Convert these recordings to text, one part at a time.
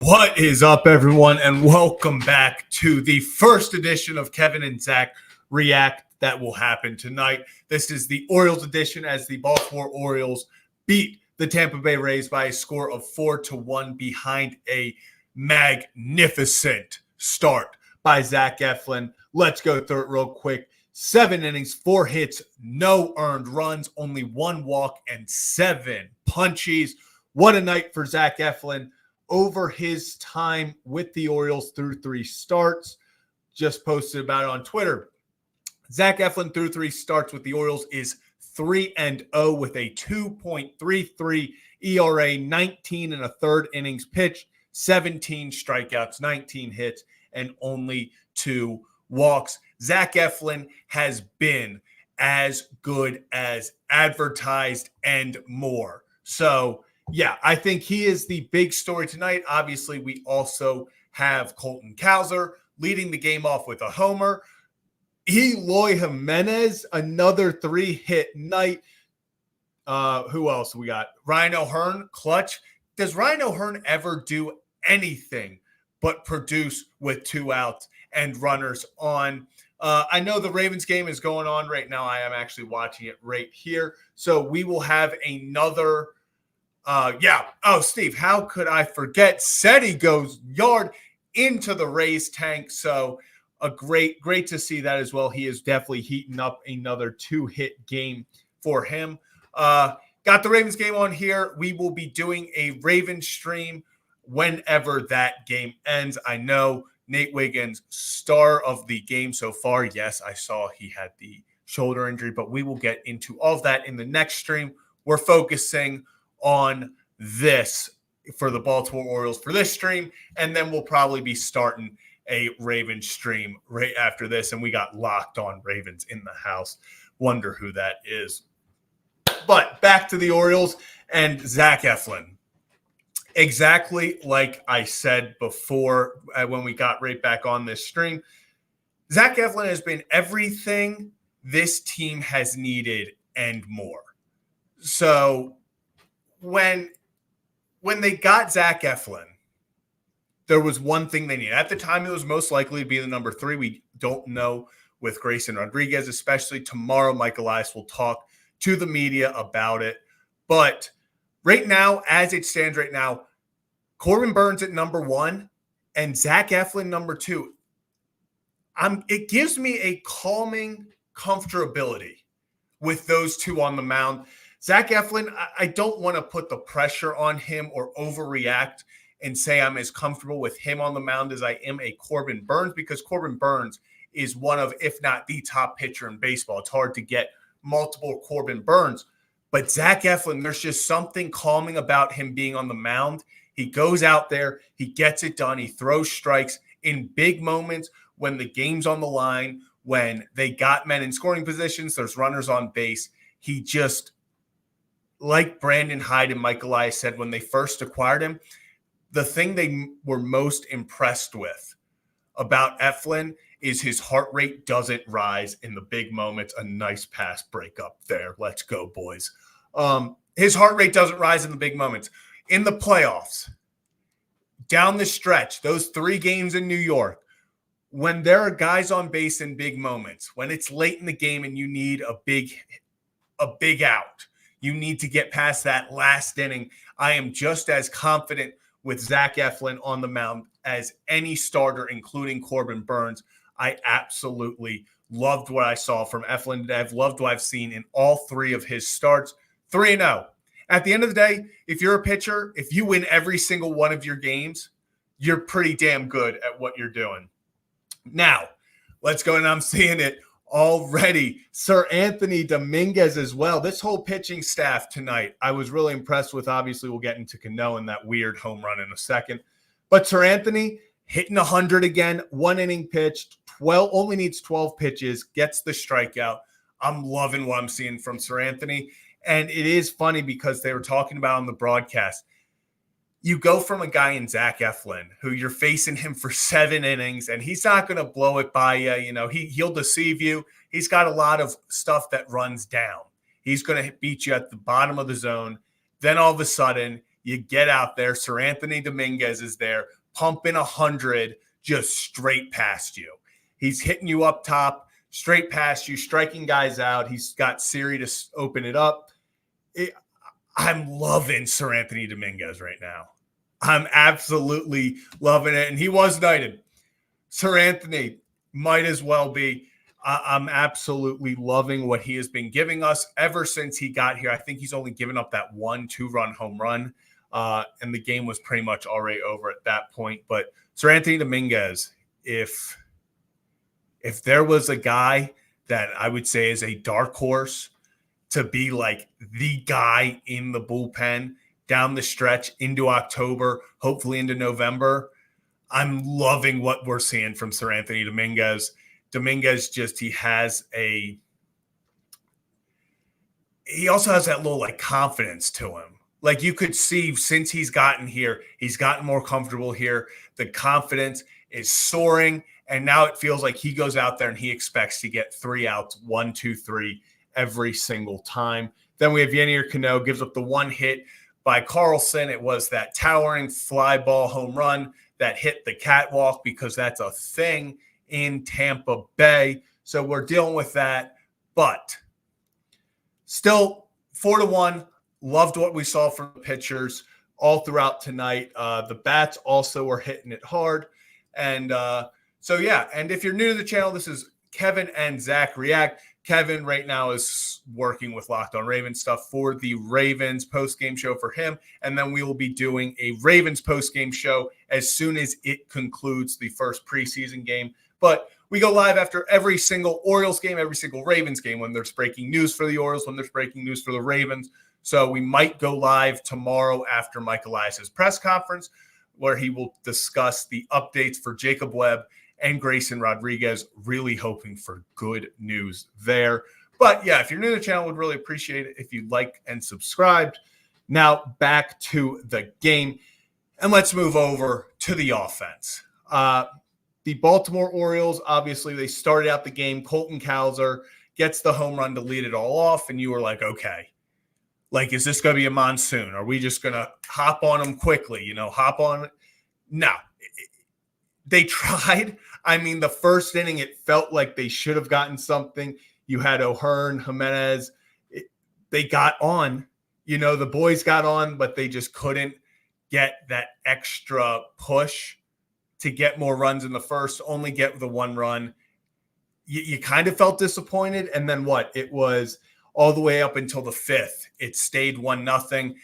What is up, everyone, and welcome back to the first edition of Kevin and Zach React that will happen tonight. This is the Orioles edition as the Baltimore Orioles beat the Tampa Bay Rays by a score of 4-1 behind a magnificent start by Zach Eflin. Let's go through it real quick. 7 innings, 4 hits, no earned runs, only 1 walk, and 7 punchies. What a night for Zach Eflin. Over his time with the Orioles through 3 starts. Just posted about it on Twitter. Zach Eflin through 3 starts with the Orioles is 3-0 with a 2.33 ERA, 19 and a third innings pitched, 17 strikeouts, 19 hits, and only 2 walks. Zach Eflin has been as good as advertised and more. So, yeah, I think he is the big story tonight. Obviously, we also have Colton Cowser leading the game off with a homer. Eloy Jimenez, another 3-hit night. Who else we got? Ryan O'Hearn, clutch. Does Ryan O'Hearn ever do anything but produce with 2 outs and runners on? I know the Ravens game is going on right now. I am actually watching it right here. So we will have another Steve, how could I forget? Seti goes yard into the Rays tank. So a great to see that as well. He is definitely heating up another 2-hit game for him. Got the Ravens game on here. We will be doing a Ravens stream whenever that game ends. I know Nate Wiggins, star of the game so far. Yes, I saw he had the shoulder injury, but we will get into all of that in the next stream. We're focusing on this for the Baltimore Orioles for this stream, and then we'll probably be starting a Ravens stream right after this, and we got Locked On Ravens in the house. Wonder who that is. But back to the Orioles and Zach Eflin. Exactly like I said before when we got right back on this stream, Zach Eflin has been everything this team has needed and more. So when they got Zach Eflin, there was one thing they needed. At the time, it was most likely to be the number 3. We don't know with Grayson Rodriguez, especially tomorrow. Mike Elias will talk to the media about it. But right now, as it stands right now, Corbin Burnes at number 1 and Zach Eflin number 2. It gives me a calming comfortability with those 2 on the mound. Zach Eflin, I don't want to put the pressure on him or overreact and say I'm as comfortable with him on the mound as I am a Corbin Burnes, because Corbin Burnes is one of, if not the top pitcher in baseball. It's hard to get multiple Corbin Burnes. But Zach Eflin, there's just something calming about him being on the mound. He goes out there, he gets it done, he throws strikes in big moments when the game's on the line, when they got men in scoring positions, there's runners on base. He just, like Brandon Hyde and Mike Elias said when they first acquired him, the thing they were most impressed with about Eflin is his heart rate doesn't rise in the big moments. A nice pass breakup there. Let's go, boys. His heart rate doesn't rise in the big moments. In the playoffs, down the stretch, those 3 games in New York, when there are guys on base in big moments, when it's late in the game and you need a big out, you need to get past that last inning. I am just as confident with Zach Eflin on the mound as any starter, including Corbin Burnes. I absolutely loved what I saw from Eflin today. I've loved what I've seen in all 3 of his starts. 3-0. At the end of the day, if you're a pitcher, if you win every single one of your games, you're pretty damn good at what you're doing. Now, let's go, and I'm seeing it already. Sir Anthony Dominguez as well. This whole pitching staff tonight, I was really impressed with. Obviously, we'll get into Cano and that weird home run in a second. But Sir Anthony hitting 100 again, 1 inning pitched, only needs 12 pitches, gets the strikeout. I'm loving what I'm seeing from Sir Anthony. And it is funny because they were talking about on the broadcast, you go from a guy in Zach Eflin, who you're facing him for 7 innings, and he's not going to blow it by you. You know, he'll deceive you. He's got a lot of stuff that runs down. He's going to beat you at the bottom of the zone. Then all of a sudden, You get out there. Sir Anthony Dominguez is there, pumping 100 just straight past you. He's hitting you up top, straight past you, striking guys out. He's got Siri to open it up. I'm loving Sir Anthony Dominguez right now. I'm absolutely loving it. And he was knighted. Sir Anthony might as well be. I'm absolutely loving what he has been giving us ever since he got here. I think he's only given up that 1-2-run home run, and the game was pretty much already over at that point. But Sir Anthony Dominguez, if there was a guy that I would say is a dark horse to be like the guy in the bullpen down the stretch into October, hopefully into November, I'm loving what we're seeing from Sir Anthony Dominguez. Dominguez he also has that little like confidence to him. Like you could see since he's gotten here, he's gotten more comfortable here. The confidence is soaring. And now it feels like he goes out there and he expects to get 3 outs, 1, 2, 3 every single time. Then we have Yennier Cano, gives up the one hit by Carlson. It was that towering fly ball home run that hit the catwalk because that's a thing in Tampa Bay. So we're dealing with that. But still 4-1. Loved what we saw from the pitchers all throughout tonight. The bats also were hitting it hard. And so, yeah. And if you're new to the channel, this is Kevin and Zach React. Kevin right now is working with Locked On Ravens stuff for the Ravens post-game show for him. And then we will be doing a Ravens post-game show as soon as it concludes the first preseason game. But we go live after every single Orioles game, every single Ravens game, when there's breaking news for the Orioles, when there's breaking news for the Ravens. So we might go live tomorrow after Mike Elias's press conference, where he will discuss the updates for Jacob Webb and Grayson Rodriguez. Really hoping for good news there. But yeah, if you're new to the channel, would really appreciate it if you like and subscribed. Now back to the game, and let's move over to the offense. The Baltimore Orioles, obviously, they started out the game. Colton Cowser gets the home run to lead it all off, and you were like, okay, like, is this going to be a monsoon? Are we just going to hop on them quickly, hop on it? No. They tried. I mean, the first inning, it felt like they should have gotten something. You had O'Hearn, Jimenez. They got on. The boys got on, but they just couldn't get that extra push to get more runs in the first, only get the 1 run. You kind of felt disappointed. And then what? It was all the way up until the 5th. It stayed 1-0.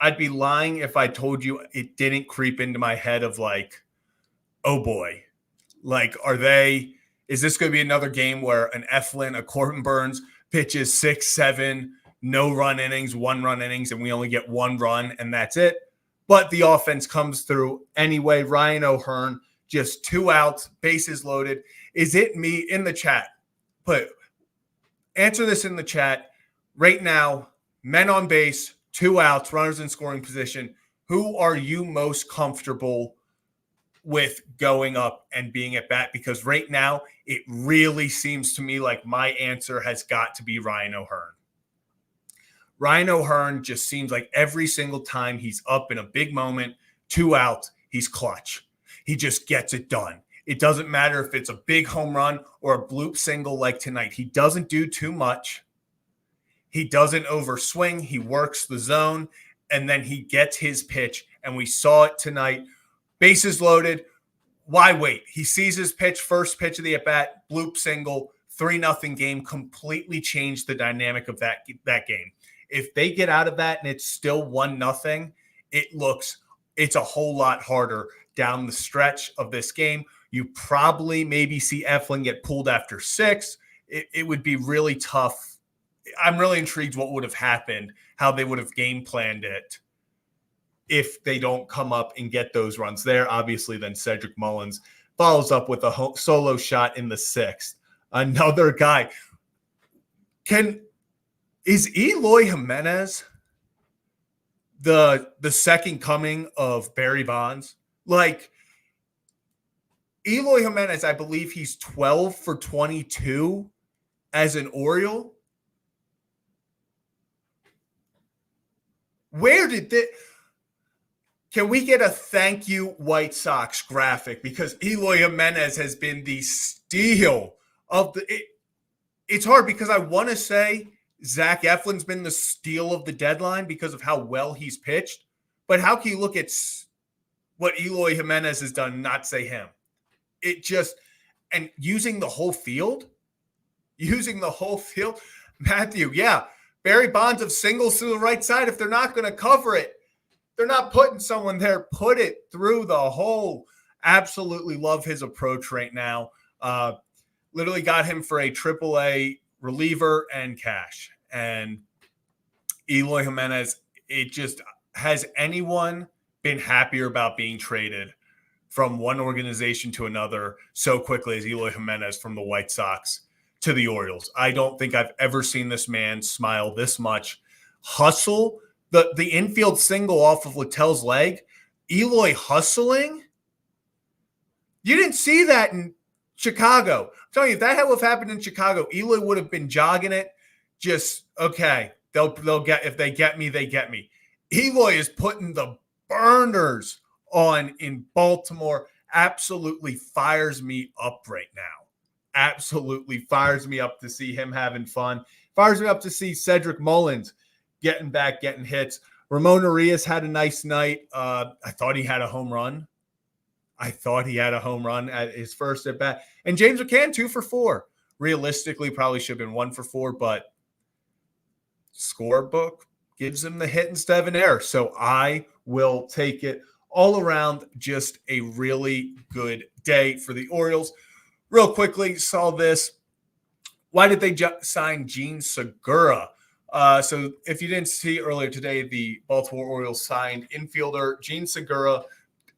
I'd be lying if I told you it didn't creep into my head of like, oh boy, like, is this going to be another game where an Eflin, a Corbin Burns pitches 6, 7, no run innings, 1-run innings, and we only get 1 run and that's it. But the offense comes through anyway. Ryan O'Hearn, just 2 outs, bases loaded. Is it me in the chat? Answer this in the chat right now. Men on base, 2 outs, runners in scoring position. Who are you most comfortable with going up and being at bat? Because right now, it really seems to me like my answer has got to be Ryan O'Hearn. Ryan O'Hearn just seems like every single time he's up in a big moment, 2 outs, he's clutch. He just gets it done. It doesn't matter if it's a big home run or a bloop single like tonight. He doesn't do too much. He doesn't overswing. He works the zone, and then he gets his pitch, and we saw it tonight. Bases loaded. Why wait? He sees his pitch, first pitch of the at-bat, bloop single, 3-0 game, completely changed the dynamic of that game. If they get out of that and it's still 1-0, it's a whole lot harder down the stretch of this game. You probably maybe see Eflin get pulled after 6. It would be really tough. I'm really intrigued what would have happened, how they would have game planned it if they don't come up and get those runs there. Obviously, then Cedric Mullins follows up with a solo shot in the 6th. Another guy. Is Eloy Jimenez the second coming of Barry Bonds? Like, Eloy Jimenez, I believe he's 12 for 22 as an Oriole. Where did this? Can we get a thank you White Sox graphic? Because Eloy Jimenez has been the steal of the. It's hard because I want to say Zach Eflin's been the steal of the deadline because of how well he's pitched. But how can you look at what Eloy Jimenez has done and not say him? It just, and using the whole field, Matthew, yeah. Barry Bonds of singles to the right side. If they're not going to cover it, they're not putting someone there. Put it through the hole. Absolutely love his approach right now. Literally got him for a AAA reliever and cash. And Eloy Jimenez, it just, has anyone been happier about being traded from one organization to another so quickly as Eloy Jimenez from the White Sox to the Orioles? I don't think I've ever seen this man smile this much. Hustle, the infield single off of Littell's leg, Eloy hustling. You didn't see that in Chicago. I'm telling you, if that would have happened in Chicago, Eloy would have been jogging it. Just, okay, they'll get, if they get me, they get me. Eloy is putting the burners on in Baltimore. Absolutely fires me up right now. Absolutely fires me up to see him having fun. Fires me up to see Cedric Mullins getting back, getting hits. Ramon Arias had a nice night. I thought he had a home run. At his first at bat. And James McCann, 2 for 4. Realistically, probably should have been 1 for 4, but scorebook gives him the hit instead of an error. So I will take it. All around, just a really good day for the Orioles. Real quickly, saw this. Why did they sign Jean Segura? So if you didn't see earlier today, the Baltimore Orioles signed infielder Jean Segura,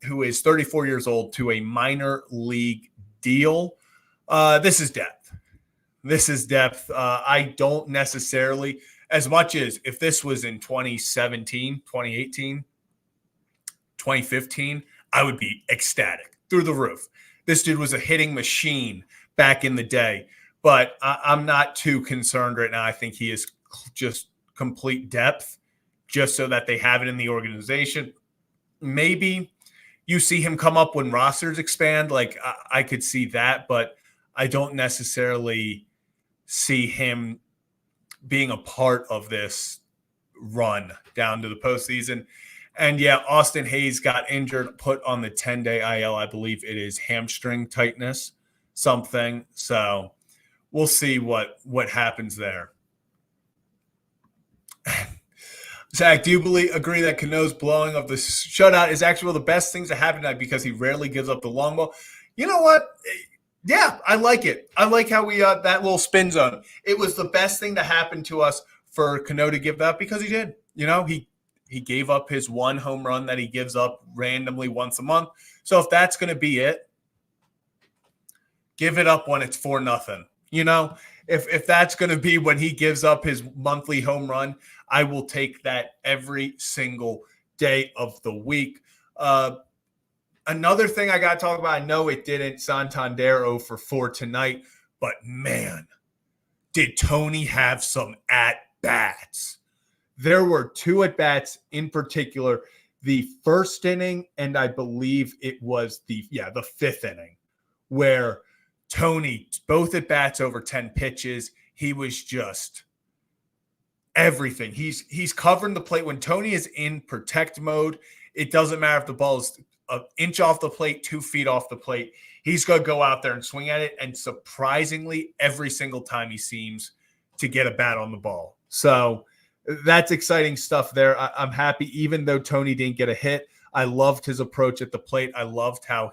who is 34 years old, to a minor league deal. This is depth. I don't necessarily, as much as if this was in 2017, 2018, 2015, I would be ecstatic through the roof. This dude was a hitting machine back in the day, but I'm not too concerned right now. I think he is just complete depth, just so that they have it in the organization. Maybe you see him come up when rosters expand. Like I could see that, but I don't necessarily see him being a part of this run down to the postseason. And yeah, Austin Hayes got injured, put on the 10-day IL. I believe it is hamstring tightness, something. So we'll see what happens there. Zach, do you agree that Cano's blowing of the shutout is actually one of the best things to happen tonight because he rarely gives up the long ball? You know what? Yeah, I like it. I like how we that little spin zone. It was the best thing to happen to us for Cano to give that because he did. You know, he gave up his one home run that he gives up randomly once a month. So if that's going to be it, give it up when it's 4-0. You know, if that's going to be when he gives up his monthly home run, I will take that every single day of the week. Another thing I got to talk about, I know it didn't Santander 0 for 4 tonight, but man, did Tony have some at-bats. There were 2 at-bats in particular, the first inning, and I believe it was the 5th inning, where Tony, both at-bats over 10 pitches, he was just everything. He's covering the plate. When Tony is in protect mode, it doesn't matter if the ball is an inch off the plate, 2 feet off the plate. He's going to go out there and swing at it, and surprisingly, every single time he seems to get a bat on the ball. So that's exciting stuff there. I'm happy, even though Tony didn't get a hit. I loved his approach at the plate. I loved how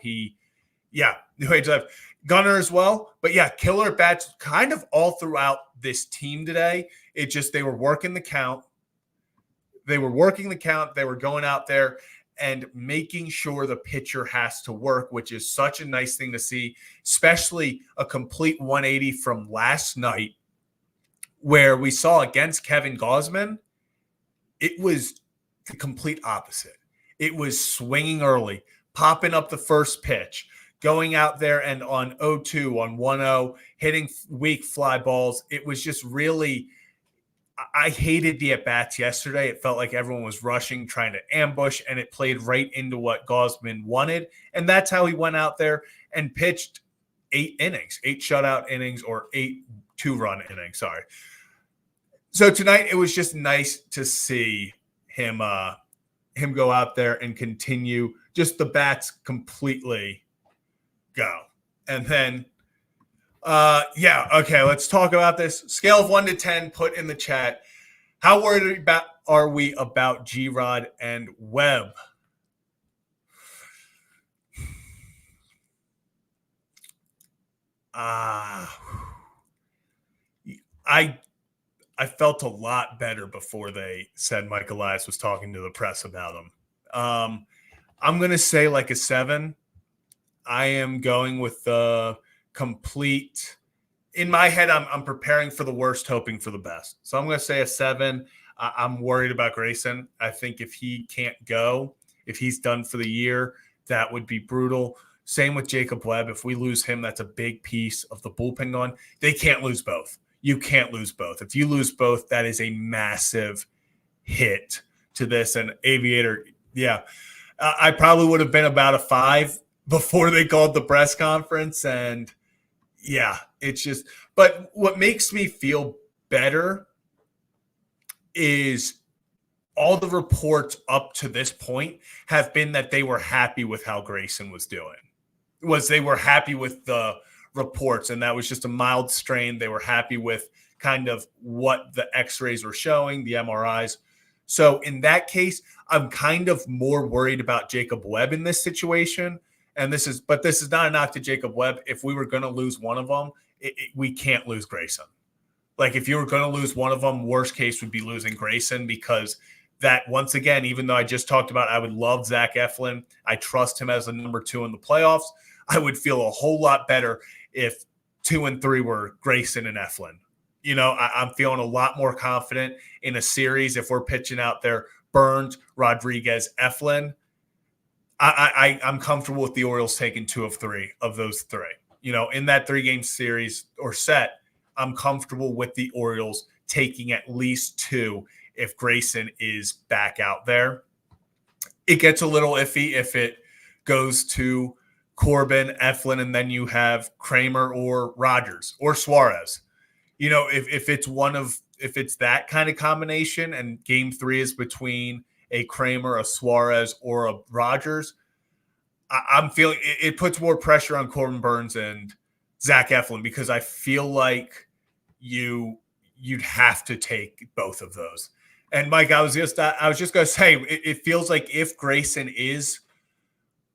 Gunnar as well. But yeah, killer at bats kind of all throughout this team today. It just, they were working the count. They were going out there and making sure the pitcher has to work, which is such a nice thing to see, especially a complete 180 from last night, where we saw against Kevin Gausman, it was the complete opposite. It was swinging early, popping up the first pitch, going out there and on 0-2, on 1-0, hitting weak fly balls. It was just really, I hated the at-bats yesterday. It felt like everyone was rushing, trying to ambush, and it played right into what Gausman wanted. And that's how he went out there and pitched 8 innings, 8 shutout innings, or 8 two-run innings. Sorry. So tonight it was just nice to see him go out there and continue just the bats completely go. And then okay, let's talk about this. Scale of 1 to 10, put in the chat. How worried are we about G-Rod and Webb? I felt a lot better before they said Mike Elias was talking to the press about him. I'm going to say like a 7. I am going with the complete – in my head, I'm preparing for the worst, hoping for the best. So I'm going to say a 7. I'm worried about Grayson. I think if he can't go, if he's done for the year, that would be brutal. Same with Jacob Webb. If we lose him, that's a big piece of the bullpen gone. They can't lose both. You can't lose both. If you lose both, that is a massive hit to this. And Aviator, I probably would have been about a 5 before they called the press conference. And it's just, but what makes me feel better is all the reports up to this point have been that they were happy with how Grayson was doing. They were happy with the reports, and that was just a mild strain. They were happy with kind of what the x-rays were showing, the MRIs. So in that case, I'm kind of more worried about Jacob Webb in this situation. And this is not a knock to Jacob Webb. If we were going to lose one of them, we can't lose Grayson. Like if you were going to lose one of them, worst case would be losing Grayson, because that, once again, even though I just talked about I would love Zach Eflin, I trust him as a number 2 in the playoffs, I would feel a whole lot better if 2 and 3 were Grayson and Eflin. I'm feeling a lot more confident in a series if we're pitching out there Burns, Rodriguez, Eflin. I'm comfortable with the Orioles taking 2 of 3 of those 3. In that 3-game series or set, I'm comfortable with the Orioles taking at least 2 if Grayson is back out there. It gets a little iffy if it goes to Corbin, Eflin, and then you have Kramer or Rogers or Suarez. If it's that kind of combination and game 3 is between a Kramer, a Suarez, or a Rogers, I'm feeling it puts more pressure on Corbin Burns and Zach Eflin, because I feel like you'd have to take both of those. And Mike, I was just going to say, it feels like if Grayson is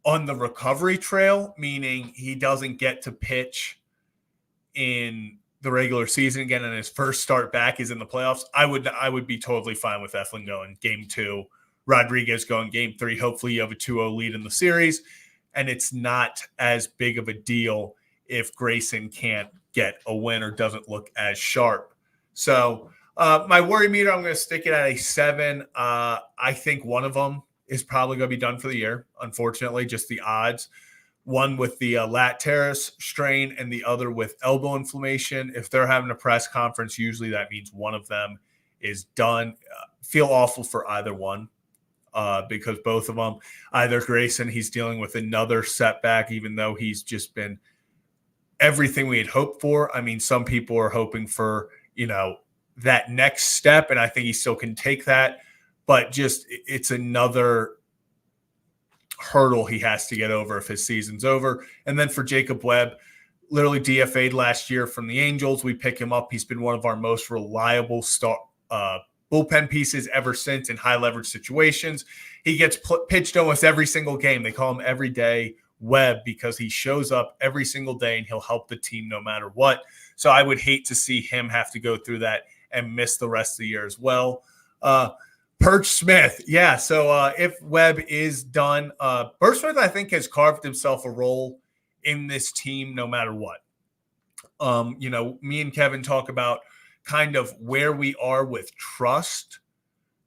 on the recovery trail, meaning he doesn't get to pitch in the regular season again, and his first start back is in the playoffs, I would be totally fine with Eflin going game 2, Rodriguez going game 3. Hopefully you have a 2-0 lead in the series, and it's not as big of a deal if Grayson can't get a win or doesn't look as sharp. So my worry meter, I'm going to stick it at a 7. I think one of them is probably going to be done for the year. Unfortunately, just the odds. One with the lat teres strain and the other with elbow inflammation. If they're having a press conference, usually that means one of them is done. Feel awful for either one because both of them, either Grayson, he's dealing with another setback, even though he's just been everything we had hoped for. I mean, some people are hoping for, that next step, and I think he still can take that. But just it's another hurdle he has to get over if his season's over. And then for Jacob Webb, literally DFA'd last year from the Angels. We pick him up. He's been one of our most reliable bullpen pieces ever since in high leverage situations. He gets pitched almost every single game. They call him everyday Webb because he shows up every single day and he'll help the team no matter what. So I would hate to see him have to go through that and miss the rest of the year as well. Perch Smith. Yeah. So if Webb is done, Perch Smith, I think, has carved himself a role in this team no matter what. Me and Kevin talk about kind of where we are with trust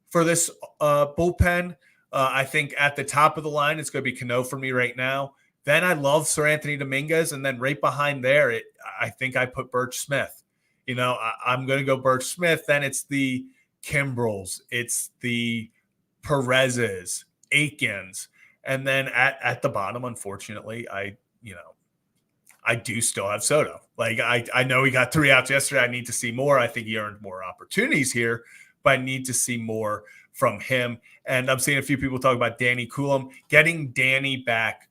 for this bullpen. I think at the top of the line, it's going to be Cano for me right now. Then I love Sir Anthony Dominguez. And then right behind there, I think I put Birch Smith. I'm going to go Burch Smith. Then it's the Kimbrels. It's the Perez's, Aikens. And then at the bottom, unfortunately, I do still have Soto. Like I know he got 3 outs yesterday. I need to see more. I think he earned more opportunities here, but I need to see more from him. And I'm seeing a few people talk about Danny Coulomb. Getting Danny back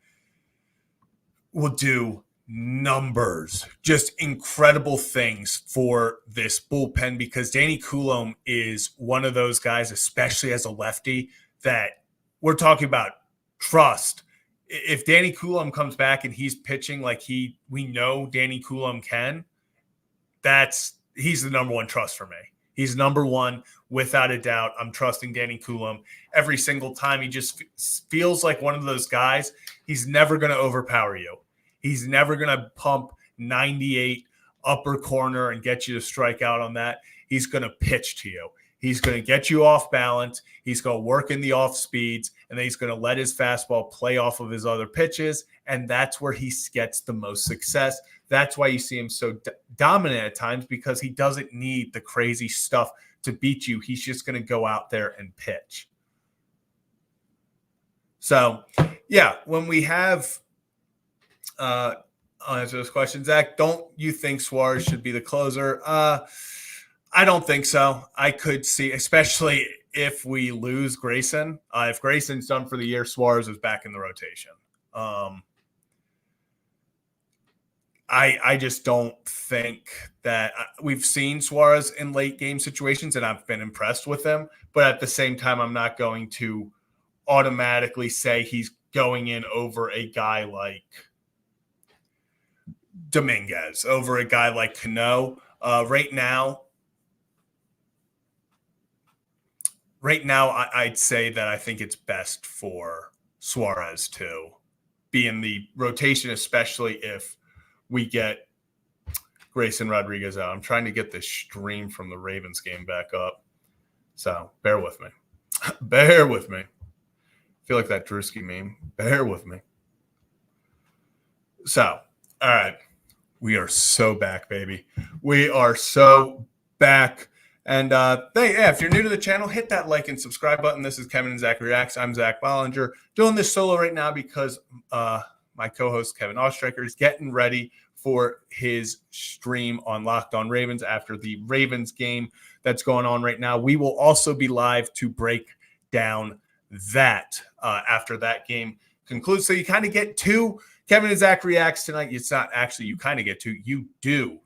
will do numbers, just incredible things for this bullpen, because Danny Coulomb is one of those guys, especially as a lefty, that we're talking about trust. If Danny Coulomb comes back and he's pitching like we know Danny Coulomb can, he's the number one trust for me. He's number one without a doubt. I'm trusting Danny Coulomb every single time. He just feels like one of those guys. He's never going to overpower you. He's never going to pump 98 upper corner and get you to strike out on that. He's going to pitch to you. He's going to get you off balance. He's going to work in the off speeds, and then he's going to let his fastball play off of his other pitches, and that's where he gets the most success. That's why you see him so dominant at times, because he doesn't need the crazy stuff to beat you. He's just going to go out there and pitch. So, yeah, when we have I'll answer this question, Zach, don't you think Suarez should be the closer? I don't think so. I could see, especially if we lose Grayson. If Grayson's done for the year, Suarez is back in the rotation. I just don't think that we've seen Suarez in late game situations, and I've been impressed with him. But at the same time, I'm not going to automatically say he's going in over a guy like Dominguez, over a guy like Cano. Right now, I'd say that I think it's best for Suarez to be in the rotation, especially if we get Grayson Rodriguez out. I'm trying to get this stream from the Ravens game back up, so bear with me. Bear with me. I feel like that Drewski meme. Bear with me. So, all right. We are so back, baby. We are so back. And if you're new to the channel, hit that like and subscribe button. This is Kevin and Zach Reacts. I'm Zach Bollinger, doing this solo right now because my co-host Kevin Ostreicher is getting ready for his stream on Locked On Ravens after the Ravens game that's going on right now. We will also be live to break down that after that game concludes. So you kind of get two Kevin and Zach Reacts tonight. It's not actually you kind of get two. You do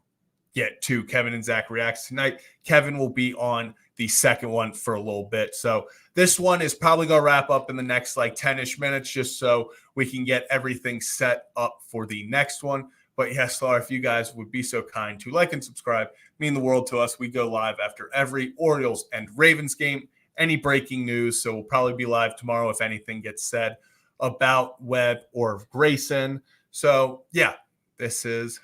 get two Kevin and Zach Reacts tonight. Kevin will be on the second one for a little bit. So this one is probably going to wrap up in the next like 10-ish minutes just so we can get everything set up for the next one. But yes, Laura, if you guys would be so kind to like and subscribe, mean the world to us. We go live after every Orioles and Ravens game. Any breaking news, so we'll probably be live tomorrow if anything gets said about Webb or Grayson. So, yeah, this is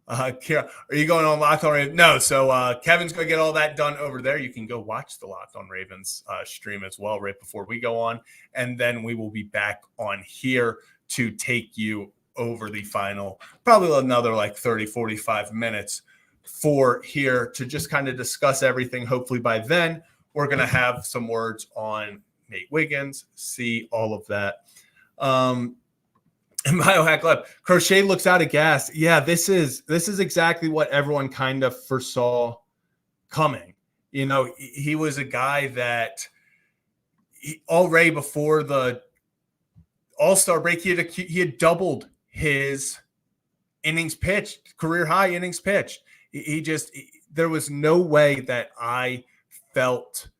Kira. Are you going on Locked On Ravens? No, so Kevin's going to get all that done over there. You can go watch the Locked On Ravens stream as well right before we go on, and then we will be back on here to take you over the final, probably another like 30, 45 minutes for here to just kind of discuss everything. Hopefully by then we're going to have some words on Nate Wiggins, see all of that. And Biohack Lab, Crochet looks out of gas. Yeah, this is exactly what everyone kind of foresaw coming. You know, he was a guy that already before the All-Star break, he had doubled his innings pitched, career high innings pitched. There was no way that I felt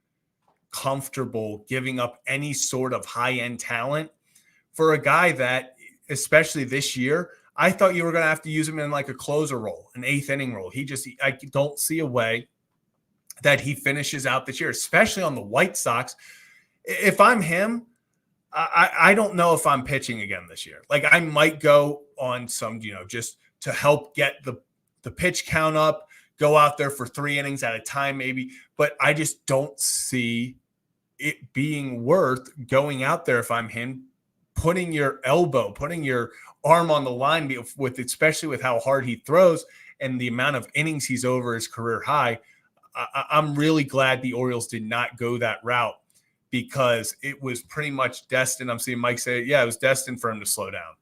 comfortable giving up any sort of high-end talent for a guy that, especially this year, I thought you were going to have to use him in like a closer role, an eighth inning role. I don't see a way that he finishes out this year, especially on the White Sox. If I'm him, I don't know if I'm pitching again this year. Like I might go on some, just to help get the pitch count up, go out there for 3 innings at a time maybe. But I just don't see it being worth going out there if I'm him, putting your elbow, putting your arm on the line with, especially with how hard he throws, and the amount of innings he's over his career high, I'm really glad the Orioles did not go that route, because it was pretty much destined. I'm seeing Mike say, yeah, it was destined for him to slow down.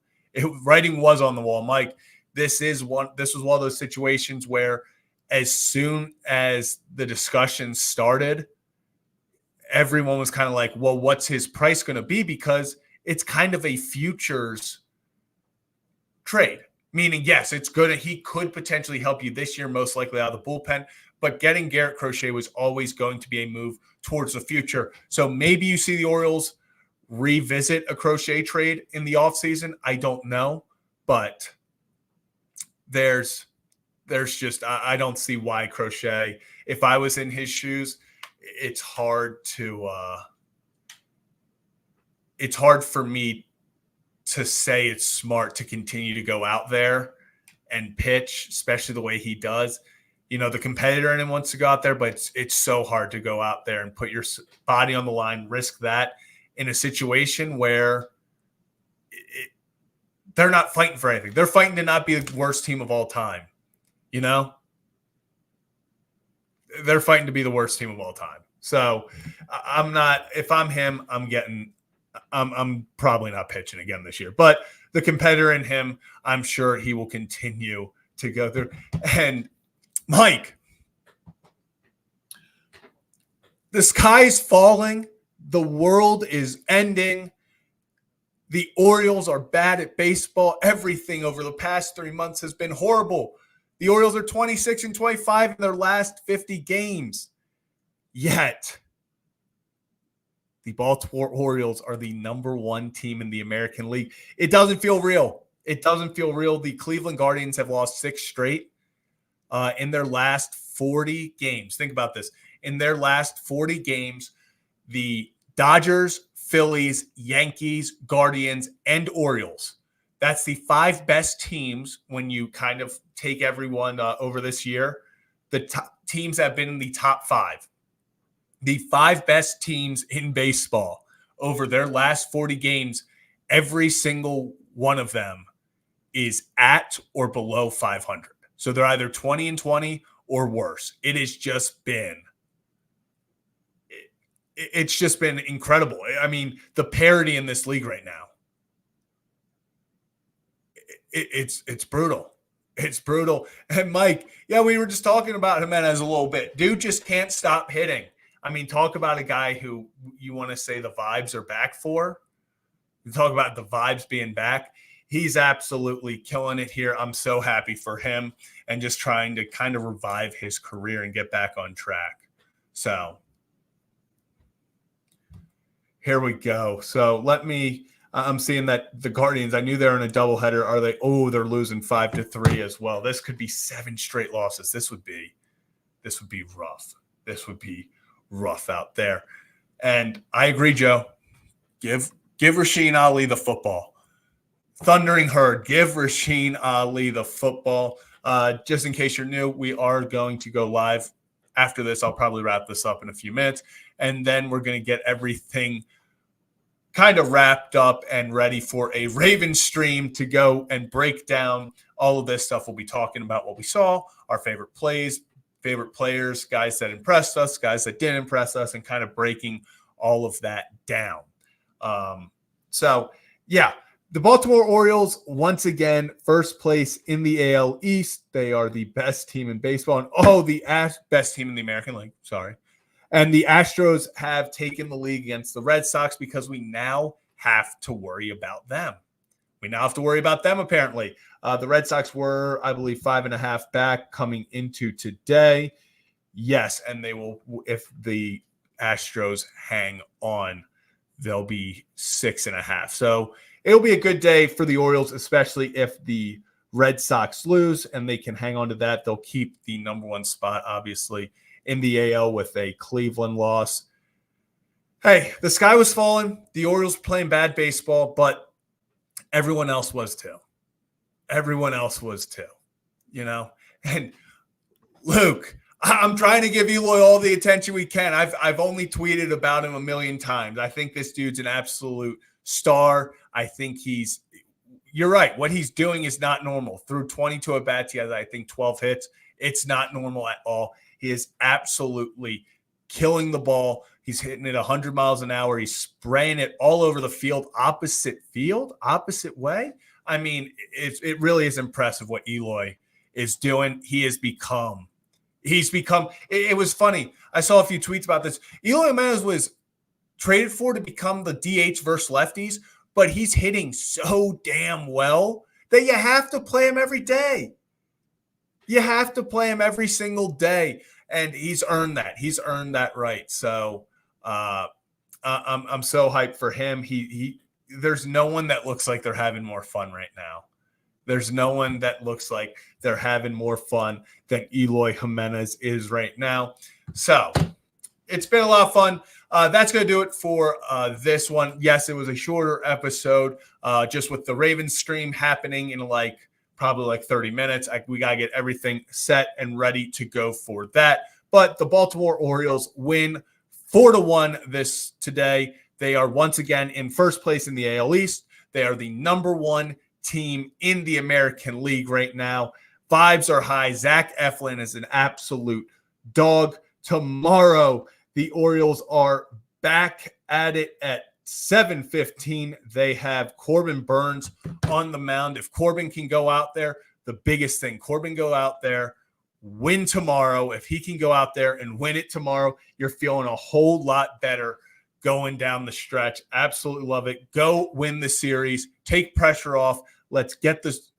Writing was on the wall, Mike. This was one of those situations where as soon as the discussion started, everyone was kind of like, well, what's his price going to be? Because it's kind of a futures trade. Meaning, yes, he could potentially help you this year, most likely out of the bullpen, but getting Garrett Crochet was always going to be a move towards the future. So maybe you see the Orioles revisit a Crochet trade in the offseason. I don't know, but there's just, I don't see why Crochet, if I was in his shoes, it's hard for me to say it's smart to continue to go out there and pitch, especially the way he does. You know, the competitor in him wants to go out there, but it's so hard to go out there and put your body on the line, risk that in a situation where they're not fighting for anything. They're fighting to not be the worst team of all time. You know, they're fighting to be the worst team of all time. So if I'm him, I'm probably not pitching again this year, but the competitor in him, I'm sure he will continue to go through. And Mike, the sky's falling. The world is ending. The Orioles are bad at baseball. Everything over the past 3 months has been horrible. The Orioles are 26-25 in their last 50 games. Yet, the Baltimore Orioles are the number one team in the American League. It doesn't feel real. It doesn't feel real. The Cleveland Guardians have lost 6 straight in their last 40 games. Think about this. In their last 40 games, the Dodgers, Phillies, Yankees, Guardians, and Orioles. That's the 5 best teams when you kind of take everyone over this year. The teams have been in the top 5. The 5 best teams in baseball over their last 40 games, every single one of them is at or below 500. So they're either 20-20 or worse. It has just been it's just been incredible. I mean, the parity in this league right now, it's brutal. It's brutal. And Mike, yeah, we were just talking about Jimenez a little bit. Dude just can't stop hitting. I mean, talk about a guy who you want to say the vibes are back for. You talk about the vibes being back. He's absolutely killing it here. I'm so happy for him and just trying to kind of revive his career and get back on track. So here we go. So I'm seeing that the Guardians, I knew they're in a doubleheader. They're losing 5-3 as well. This could be 7 straight losses. This would be rough. This would be rough out there. And I agree, Joe. Give Rasheen Ali the football. Thundering Herd, give Rasheen Ali the football. Just in case you're new, we are going to go live after this. I'll probably wrap this up in a few minutes. And then we're going to get everything kind of wrapped up and ready for a Raven stream to go and break down all of this stuff. We'll be talking about what we saw, our favorite plays, favorite players, guys that impressed us, guys that didn't impress us, and kind of breaking all of that down. The Baltimore Orioles, once again, first place in the AL East. They are the best team in baseball. And the best team in the American League. Sorry. And the Astros have taken the lead against the Red Sox because we now have to worry about them. We now have to worry about them, apparently. The Red Sox were, I believe, 5.5 back coming into today. Yes, and they will, if the Astros hang on, they'll be 6.5. So it'll be a good day for the Orioles, especially if the Red Sox lose and they can hang on to that. They'll keep the number 1 spot, obviously, in the AL with a Cleveland loss. Hey, the sky was falling. The Orioles playing bad baseball, but everyone else was too. Everyone else was too, you know? And Luke, I'm trying to give Eloy all the attention we can. I've only tweeted about him a million times. I think this dude's an absolute star. I think he's you're right. What he's doing is not normal. Through 22 at bats, he has, I think, 12 hits. It's not normal at all. He is absolutely killing the ball. He's hitting it 100 miles an hour. He's spraying it all over the field, opposite way. I mean, it really is impressive what Eloy is doing. He's become, it was funny. I saw a few tweets about this. Eloy Jimenez was traded for to become the DH versus lefties, but he's hitting so damn well that you have to play him every day. You have to play him every single day, and he's earned that. He's earned that right. So I'm so hyped for him. There's no one that looks like they're having more fun right now. There's no one that looks like they're having more fun than Eloy Jimenez is right now. So it's been a lot of fun. That's going to do it for this one. Yes, it was a shorter episode, just with the Ravens stream happening in probably like 30 minutes. We got to get everything set and ready to go for that. But the Baltimore Orioles win 4-1 today. They are once again in first place in the AL East. They are the number one team in the American League right now. Vibes are high. Zach Eflin is an absolute dog. Tomorrow, the Orioles are back at it at 7:15. They have Corbin Burns on the mound. If Corbin can go out there, the biggest thing, Corbin go out there, win tomorrow. If he can go out there and win it tomorrow, you're feeling a whole lot better going down the stretch. Absolutely love it. Go win the series. Take pressure off. Let's get this.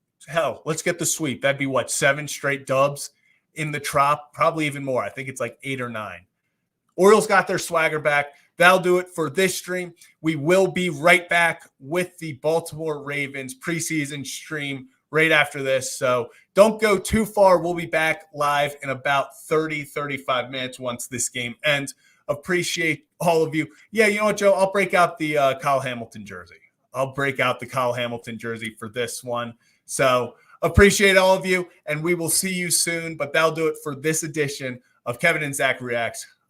Let's get the sweep. That'd be 7 straight dubs in the Trop, probably even more. I think it's like 8 or 9. Orioles got their swagger back. That'll do it for this stream. We will be right back with the Baltimore Ravens preseason stream right after this. So don't go too far. We'll be back live in about 35 minutes once this game ends. Appreciate all of you. Yeah, you know what, Joe? I'll break out the Kyle Hamilton jersey. I'll break out the Kyle Hamilton jersey for this one. So appreciate all of you, and we will see you soon. But that'll do it for this edition of Kevin and Zach Reacts.